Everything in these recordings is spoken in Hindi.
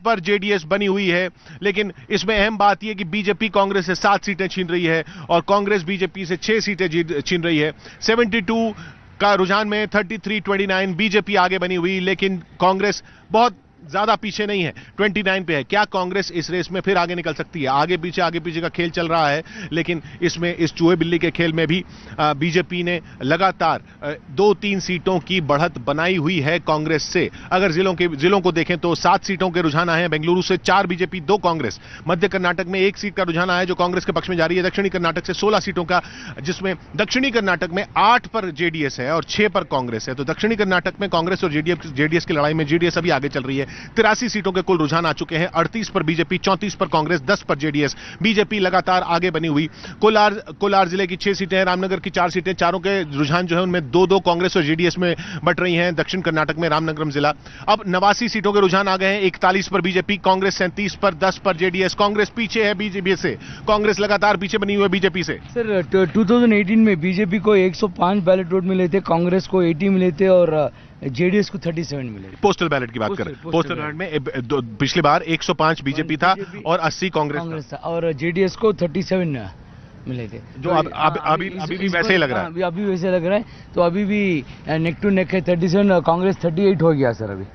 पर जेडीएस बनी हुई है। लेकिन इसमें अहम बात यह कि बीजेपी कांग्रेस से 7 सीटें छीन रही है और कांग्रेस बीजेपी से 6 सीटें छीन रही है। 72 का रुझान में 33-29 बीजेपी आगे बनी हुई, लेकिन कांग्रेस बहुत ज्यादा पीछे नहीं है, 29 पे है। क्या कांग्रेस इस रेस में फिर आगे निकल सकती है? आगे पीछे का खेल चल रहा है, लेकिन इसमें इस चूहे बिल्ली के खेल में भी बीजेपी ने लगातार 2-3 सीटों की बढ़त बनाई हुई है कांग्रेस से। अगर जिलों को देखें तो 7 सीटों के रुझान आए हैं। बेंगलुरु से 4 बीजेपी 2 कांग्रेस। मध्य कर्नाटक में 1 सीट का रुझान आया है जो कांग्रेस के पक्ष में जारी है। दक्षिणी कर्नाटक से 16 सीटों का, जिसमें दक्षिणी कर्नाटक में 8 पर जेडीएस है और 6 पर कांग्रेस है। तो दक्षिणी कर्नाटक में कांग्रेस और जेडीएस की लड़ाई में जेडीएस अभी आगे चल रही है। 83 सीटों के कुल रुझान आ चुके हैं। 38 पर बीजेपी, 34 पर कांग्रेस, 10 पर जेडीएस। बीजेपी लगातार आगे बनी हुई। कोलार जिले की 6 सीटें हैं, रामनगर की 4 सीटें। चारों के रुझान जो है उनमें 2-2 कांग्रेस और जेडीएस में बट रही हैं। दक्षिण कर्नाटक में रामनगरम जिला। अब 89 सीटों के रुझान आ गए हैं। 41 पर बीजेपी, कांग्रेस 37 पर, 10 पर जेडीएस। कांग्रेस पीछे है बीजेपी से। कांग्रेस लगातार पीछे बनी हुई है बीजेपी से। सर 2018 में बीजेपी को 105 बैलेट वोट मिले थे, कांग्रेस को 80 मिले थे और जेडीएस को 37 मिले। पोस्टल बैलेट की बात करें, पोस्टल बैलेट में पिछली बार 105 बीजेपी था और 80 कांग्रेस था और जेडीएस को 37 मिले थे, जो अभी भी वैसे ही लग रहा है। अभी वैसे लग रहा है। तो अभी भी नेक टू नेक है। 37 कांग्रेस 38 हो गया सर। अभी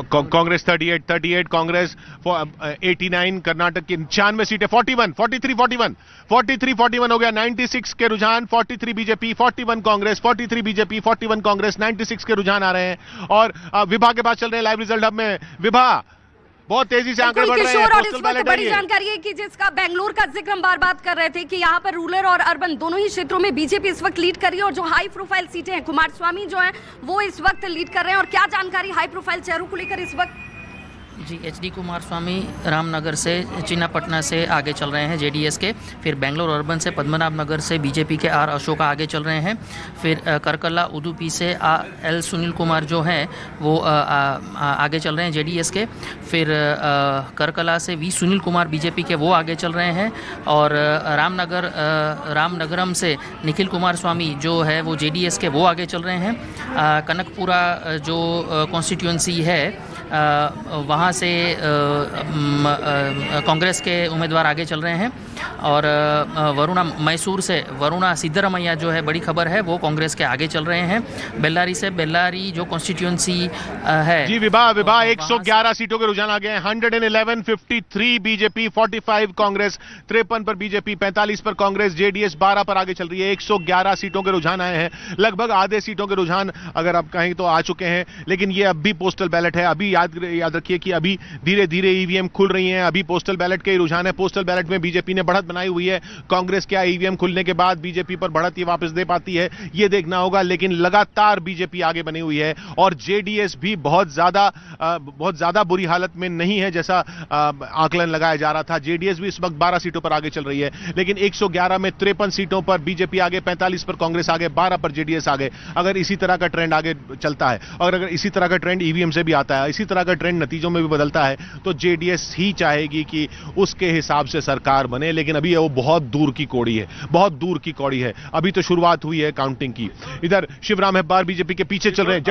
कांग्रेस 38 कांग्रेस 89 कर्नाटक की 96 सीटें 43-41 हो गया। 96 के रुझान 43 बीजेपी 41 कांग्रेस, 43 बीजेपी 41 कांग्रेस। 96 के रुझान आ रहे हैं और विभा के पास चल रहे हैं लाइव रिजल्ट हब में। विभा, बहुत तेजी से आंकड़े बढ़ रहे हैं। और इस वक्त बड़ी जानकारी है कि जिसका बेंगलुरु का जिक्र हम बार बात कर रहे थे कि यहाँ पर रूरल और अर्बन दोनों ही क्षेत्रों में बीजेपी इस वक्त लीड कर रही है और जो हाई प्रोफाइल सीटें हैं कुमारस्वामी जो हैं वो इस वक्त लीड कर रहे हैं। और क्या जानकारी हाई प्रोफाइल चेहरों को लेकर इस वक्त? जी, एचडी कुमारस्वामी रामनगर से, चिन्नापटना से आगे चल रहे हैं जेडीएस के। फिर बेंगलोर अर्बन से, पद्मनाभ नगर से बीजेपी के आर अशोका आगे चल रहे हैं। फिर करकला उडुपी से एल सुनील कुमार जो हैं वो आगे चल रहे हैं जेडीएस के। फिर करकला से वी सुनील कुमार बीजेपी के वो आगे चल रहे हैं। और रामनगरम से निखिल कुमार स्वामी जो है वो जेडीएस के वो आगे चल रहे हैं। कनकपुरा जो कॉन्स्टिट्यूंसी है वहाँ से कांग्रेस के उम्मीदवार आगे चल रहे हैं। और वरुणा मैसूर से वरुणा सिद्धरमैया जो है बड़ी खबर है वो कांग्रेस के आगे चल रहे हैं। बेल्लारी जो कॉन्स्टिट्यूंसी है जी विभा 111 सीटों के रुझान आ गए हैं। 111 53 बीजेपी, 45 कांग्रेस, 53 पर बीजेपी, 45 पर कांग्रेस, जेडीएस 12 पर आगे चल रही है। 111 सीटों के रुझान आए हैं। लगभग आधे सीटों के रुझान अगर आप कहें तो आ चुके हैं, लेकिन ये अब भी पोस्टल बैलेट है। अभी याद रखिए कि अभी धीरे धीरे ईवीएम खुल रही हैं। अभी पोस्टल बैलेट के रुझान है। पोस्टल बैलेट में बीजेपी ने बढ़त बनाई हुई है। कांग्रेस क्या ईवीएम खुलने के बाद बीजेपी पर बढ़त ये वापस दे पाती है, ये देखना होगा। लेकिन लगातार बीजेपी आगे बनी हुई है और जेडीएस भी बहुत ज्यादा बुरी हालत में नहीं है जैसा आकलन लगाया जा रहा था। जेडीएस भी इस वक्त 12 सीटों पर आगे चल रही है, लेकिन 111 में 53 सीटों पर बीजेपी आगे, 45 पर कांग्रेस आगे, 12 पर जेडीएस आगे। अगर इसी तरह का ट्रेंड आगे चलता है और अगर इसी तरह का ट्रेंड ईवीएम से भी आता है, इसी तरह का ट्रेंड नतीजों में भी बदलता है, तो जेडीएस ही चाहेगी कि उसके हिसाब से सरकार बने। लेकिन अभी वो बहुत दूर की कौड़ी है, बहुत दूर की कौड़ी है। अभी तो शुरुआत हुई है काउंटिंग की। इधर शिवराम हेब्बार बीजेपी के पीछे चल रहे हैं।